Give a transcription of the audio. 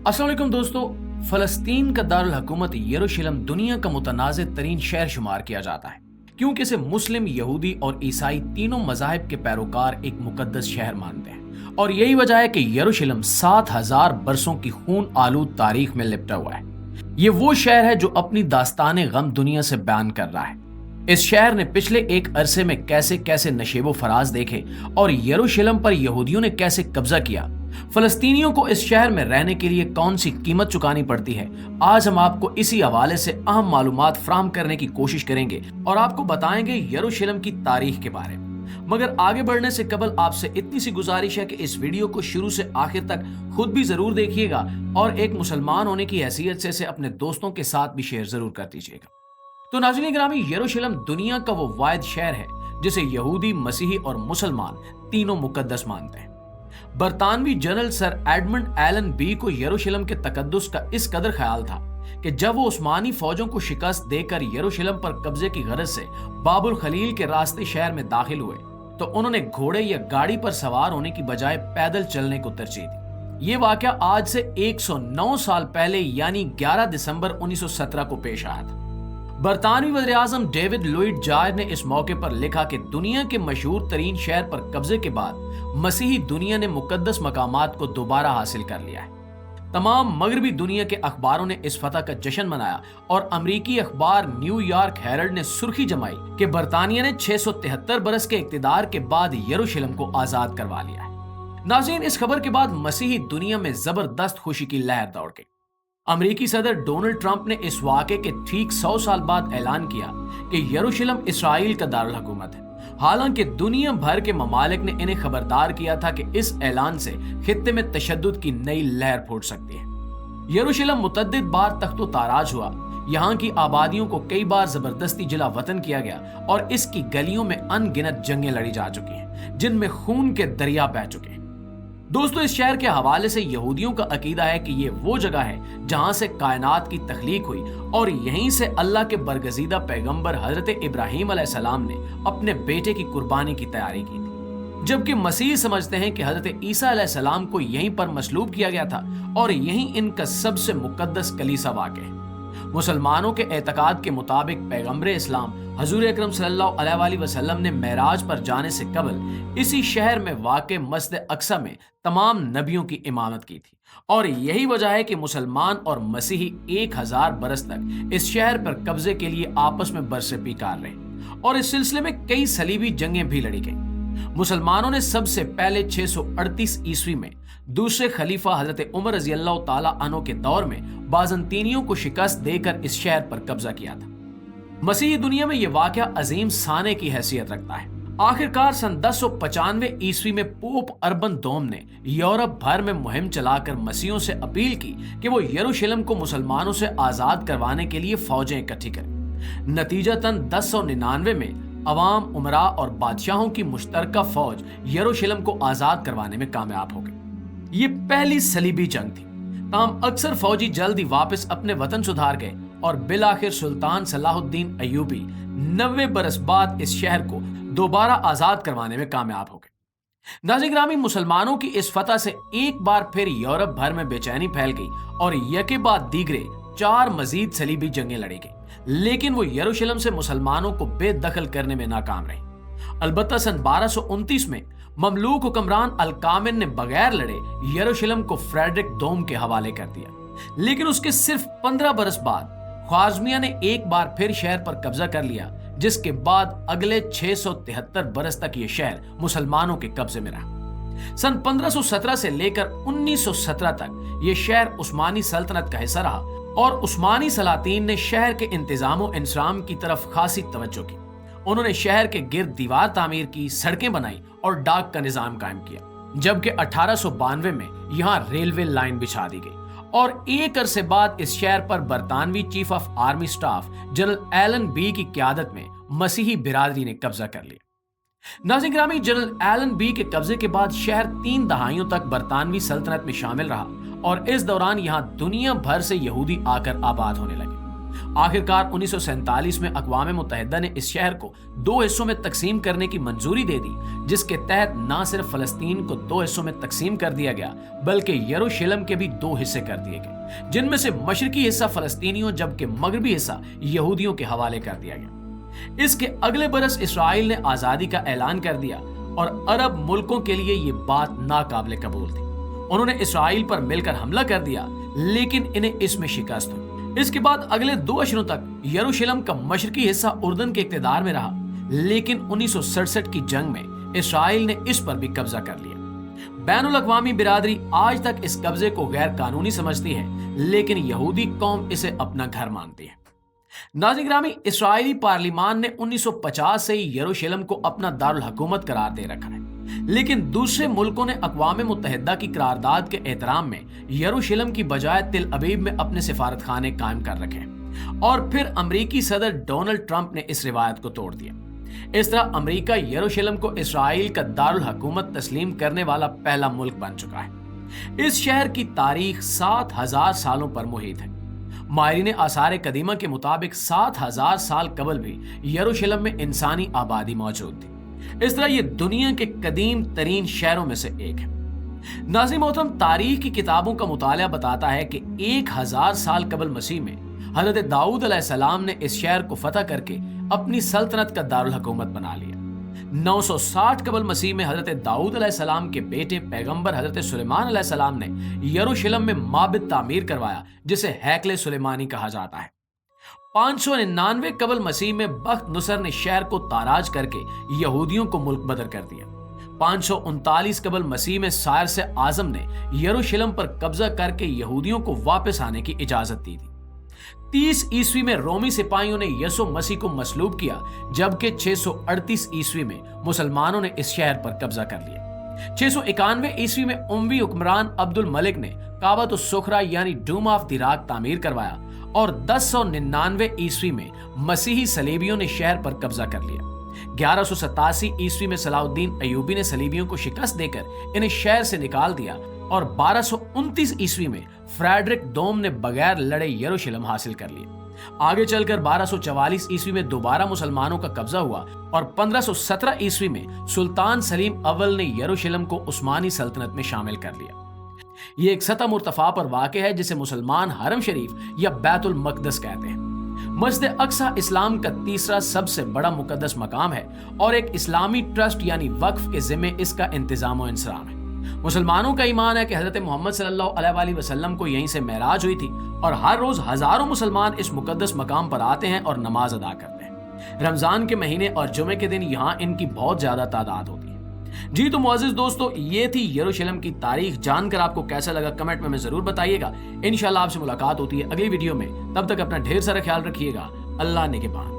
अस्सलाम वालेकुम दोस्तों। फलस्तीन का दारुल हुकूमत यरूशलेम दुनिया का मुतनाज़ तरीन शहर शुमार किया जाता है क्योंकि इसे मुस्लिम, यहूदी और ईसाई तीनों मज़ाहिब के पैरोकार एक मुकद्दस शहर मानते हैं। और यही वजह है कि यरूशलेम 7000 बरसों की खून आलूद तारीख में लिपटा हुआ है। ये वो शहर है जो अपनी दास्तान गम दुनिया से बयान कर रहा है। इस शहर ने पिछले एक अरसे में कैसे कैसे नशेबो फराज देखे और यरूशलेम पर यहूदियों ने कैसे कब्जा किया। फलस्तीनियों को इस शहर में रहने के लिए कौन सी कीमत चुकानी पड़ती है, आज हम आपको इसी हवाले से अहम मालूमात फराहम करने की कोशिश करेंगे और आपको बताएंगे यरूशलेम की तारीख के बारे में। मगर आगे बढ़ने से कबल आपसे इतनी सी गुजारिश है कि इस वीडियो को शुरू से आखिर तक खुद भी जरूर देखिएगा और एक मुसलमान होने की हैसियत से इसे अपने दोस्तों के साथ भी शेयर जरूर कर दीजिएगा। तो नाज़रीन गिरामी, यरूशलेम दुनिया का वो वाहिद शहर है जिसे यहूदी, मसीही और मुसलमान तीनों मुकद्दस मानते हैं। बरतानवी general sir Edmund Allenby को यरूशलेम के तकद्दुस का इस कदर ख्याल था कि जब वो उस्मानी फौजों को शिकस्त देकर यरूशलेम पर कब्जे की गरज से बाबुल खलील के रास्ते शहर में दाखिल हुए तो उन्होंने घोड़े या गाड़ी पर सवार होने की बजाय पैदल चलने को तरजीह दी। ये वाकया आज से 109 साल पहले यानी 11 दिसंबर 1917 को पेश आया था। बरतानवी वज़ीर आज़म डेविड लुइड जॉर्ज ने इस मौके पर लिखा कि दुनिया के मशहूर तरीन शहर पर कब्जे के बाद मसीही दुनिया ने मुकद्दस मकामात को दोबारा हासिल कर लिया है। तमाम मगरबी दुनिया के अखबारों ने इस फतह का जश्न मनाया और अमरीकी अखबार न्यूयॉर्क हेरल्ड ने सुर्खी जमाई कि बरतानिया ने 673 बरस के इक्तिदार के बाद यरूशलेम को आजाद करवा लिया है। नाज़रीन, इस खबर के बाद मसीही दुनिया में जबरदस्त खुशी की लहर दौड़ गई। अमरीकी सदर डोनाल्ड ट्रंप ने इस वाक़े के ठीक 100 साल बाद ऐलान किया कि यरूशलेम इसराइल का दारुल हुकूमत है। हालांकि दुनिया भर के ममालिक ने इन्हें खबरदार किया था कि इस ऐलान से खित्ते में तशद्दुद की नई लहर फूट सकती है। यरूशलेम मुतअद्दिद बार तख्तो ताराज हुआ, यहाँ की आबादियों को कई बार जबरदस्ती जिला वतन किया गया और इसकी गलियों में अनगिनत जंगें लड़ी जा चुकी हैं जिनमें खून के दरिया बह चुके हैं। दोस्तों, इस शहर के हवाले से यहूदियों का अकीदा है कि ये वो जगह है जहां से कायनात की तख्लीक हुई और यहीं से अल्लाह के बरगजीदा पैगंबर हजरत इब्राहीम अलैहिस्सलाम ने अपने बेटे की कुर्बानी की तैयारी की थी। जबकि मसीह समझते हैं कि हजरत ईसा अलैहिस्सलाम को यहीं पर मसलूब किया गया था और यहीं इनका सबसे मुकद्दस कलीसा वाक़ है। मुसलमानों के एतकाद के मुताबिक पैगंबर इस्लाम हजूर अकरम सल्लल्लाहु अलैहि वसल्लम ने मेराज पर जाने से कबल इसी शहर में वाक़े मस्जिद अक्सा में तमाम नबियों की इमामत की थी और यही वजह है कि मुसलमान और मसीही 1000 बरस तक इस शहर पर कब्जे के लिए आपस में बरसे पीकार रहे और इस सिलसिले में कई सलीबी जंगें भी लड़ी गईं। मुसलमानों ने सबसे पहले 638 ईस्वी में दूसरे खलीफा हजरत उमर रज़ी अल्लाह ताला अन्हु के दौर में बाज़ंतीनियों को शिकस्त देकर इस शहर पर कब्जा किया था। मसीही दुनिया में यह वाक़या अजीम साने की हैसियत रखता है। आखिरकार सन 1095 ईस्वी में पोप अर्बन दोम ने यूरोप भर में मुहिम चलाकर मसीहियों से अपील की कि वो यरूशलेम को मुसलमानों से आजाद करवाने के लिए फौजें इकट्ठी करें। नतीजतन 1099 में अवाम, उमरा और बादशाहों की मुश्तरका फौज यरूशलेम को आजाद करवाने में कामयाब हो गई। ये पहली सलीबी जंग थी। ताहम अक्सर फौजी जल्दी वापस अपने वतन सुधार गए और बिलाखिर सुल्तान सलाहुद्दीन अय्यूबी 90 बरस बाद इस शहर को दोबारा आजाद करवाने में कामयाब हो गए। नाज़रीन गिरामी, मुसलमानों की इस फतह से एक बार फिर यूरोप भर में बेचैनी फैल गई और यके बाद दीगरे 4 मजीद सलीबी जंगें लड़ी गई, लेकिन वो यरूशलेम से मुसलमानों को बेदखल करने में नाकाम रही। अलबत्ता सन 1229 में ममलूक हुक्मरान अल-कामिन ने बगैर लड़े यरूशलेम को फ्रेडरिक दोम के हवाले कर दिया, लेकिन उसके सिर्फ 15 बरस बाद ख्वारिज़मिया ने एक बार फिर शहर पर कब्जा कर लिया, जिसके बाद अगले 673 बरस तक ये शहर मुसलमानों के कब्जे में रहा। सन 1517 से लेकर 1917 तक ये शहर उस्मानी सल्तनत का हिस्सा रहा और उस्मानी सलातीन ने शहर के इंतजाम और इंसराम की तरफ खासी तवज्जो की। उन्होंने शहर के गिर्द दीवार तामीर की, सड़कें बनाई और डाक का निजाम कायम किया, जबकि 1892 में यहाँ रेलवे लाइन बिछा दी गई और एक अरसे बाद इस शहर पर बरतानवी chief of army staff general Allenby की क़यादत में मसीही बिरादरी ने कब्जा कर लिया। नाज़रीन गिरामी, जनरल एलन बी के कब्जे के बाद शहर 3 दहाइयों तक बरतानवी सल्तनत में शामिल रहा और इस दौरान यहाँ दुनिया भर से यहूदी आकर आबाद होने लगे। آخرکار 1947 میں اقوام متحدہ نے اس شہر کو 2 حصوں میں تقسیم کرنے کی منظوری دے دی، جس کے تحت نہ صرف فلسطین کو 2 حصوں میں تقسیم کر دیا گیا بلکہ یروشلم کے بھی 2 حصے کر دیے گئے، جن میں سے مشرقی حصہ فلسطینیوں جبکہ مغربی حصہ یہودیوں کے حوالے کر دیا گیا۔ اس کے اگلے برس اسرائیل نے آزادی کا اعلان کر دیا اور عرب ملکوں کے لیے یہ بات ناقابل قبول تھی۔ انہوں نے اسرائیل پر مل کر حملہ کر دیا، لیکن انہیں اس میں شکست ہوئی۔ اس کے بعد اگلے 2 اشروں تک یروشلم کا مشرقی حصہ اردن کے اقتدار میں رہا، لیکن 1967 کی جنگ میں اسرائیل نے اس پر بھی قبضہ کر لیا۔ بین الاقوامی برادری آج تک اس قبضے کو غیر قانونی سمجھتی ہے، لیکن یہودی قوم اسے اپنا گھر مانتی ہے۔ ناظرین گرامی، اسرائیلی پارلیمان نے 1950 سے ہی یروشلم کو اپنا دارالحکومت قرار دے رکھا ہے، لیکن دوسرے ملکوں نے اقوام متحدہ کی قرارداد کے احترام میں یروشلم کی بجائے تل ابیب میں اپنے سفارت خانے قائم کر رکھے اور پھر امریکی صدر ڈونلڈ ٹرمپ نے اس روایت کو توڑ دیا۔ اس طرح امریکہ یروشلم کو اسرائیل کا دارالحکومت تسلیم کرنے والا پہلا ملک بن چکا ہے۔ اس شہر کی تاریخ 7000 سالوں پر محیط ہے۔ ماہرین آثار قدیمہ کے مطابق 7000 سال قبل بھی یروشلم میں انسانی آبادی موجود تھی۔ اس طرح یہ دنیا کے قدیم ترین شہروں میں سے ایک ہے۔ ناظرین محترم، تاریخ کی کتابوں کا مطالعہ بتاتا ہے کہ 1000 سال قبل مسیح میں حضرت داؤد علیہ السلام نے اس شہر کو فتح کر کے اپنی سلطنت کا دارالحکومت بنا لیا۔ 960 قبل مسیح میں حضرت داؤد علیہ السلام کے بیٹے پیغمبر حضرت سلیمان علیہ السلام نے یروشلم میں معبد تعمیر کروایا، جسے ہیکل سلیمانی کہا جاتا ہے۔ 599 قبل مسیح میں بخت نصر نے شہر کو تاراج کر کے یہودیوں کو ملک بدر کر دیا۔ 539 قبل مسیح میں سائرس اعظم نے یروشلم پر قبضہ کر کے یہودیوں کو واپس آنے کی اجازت دی تھی۔ 30 عیسوی میں رومی سپاہیوں نے یسوع مسیح کو مصلوب کیا، جبکہ 638 عیسوی میں مسلمانوں نے اس شہر پر قبضہ کر لیا۔ 691 عیسوی میں اموی حکمران عبد الملک نے کعبۃ الصخرہ یعنی ڈوم آف دی راک تعمیر کروایا اور 1099 عیسوی میں مسیحی صلیبیوں نے شہر پر قبضہ کر لیا۔ 1187 عیسوی میں صلاح الدین ایوبی نے صلیبیوں کو شکست دے کر انہیں شہر سے نکال دیا اور 1229 عیسوی میں فریڈرک دوم نے بغیر لڑے یروشلم حاصل کر لیا۔ آگے چل کر 1244 عیسوی میں دوبارہ مسلمانوں کا قبضہ ہوا اور 1517 عیسوی میں سلطان سلیم اول نے یروشلم کو عثمانی سلطنت میں شامل کر لیا۔ یہ ایک سطح مرتفع پر واقع ہے جسے مسلمان حرم شریف یا بیت المقدس کہتے ہیں۔ مسجد اقصی اسلام کا تیسرا سب سے بڑا مقدس مقام ہے اور ایک اسلامی ٹرسٹ یعنی وقف کے ذمے اس کا انتظام و انصرام ہے۔ مسلمانوں کا ایمان ہے کہ حضرت محمد صلی اللہ علیہ وآلہ وسلم کو یہیں سے معراج ہوئی تھی اور ہر روز ہزاروں مسلمان اس مقدس مقام پر آتے ہیں اور نماز ادا کرتے ہیں۔ رمضان کے مہینے اور جمعے کے دن یہاں ان کی بہت زیادہ تعداد ہوتی ہے۔ جی تو معزز دوستو، یہ تھی یروشلم کی تاریخ۔ جان کر آپ کو کیسا لگا کمنٹ میں ہمیں ضرور بتائیے گا۔ انشاءاللہ آپ سے ملاقات ہوتی ہے اگلی ویڈیو میں، تب تک اپنا ڈھیر سارا خیال رکھیے گا۔ اللہ نگہبان۔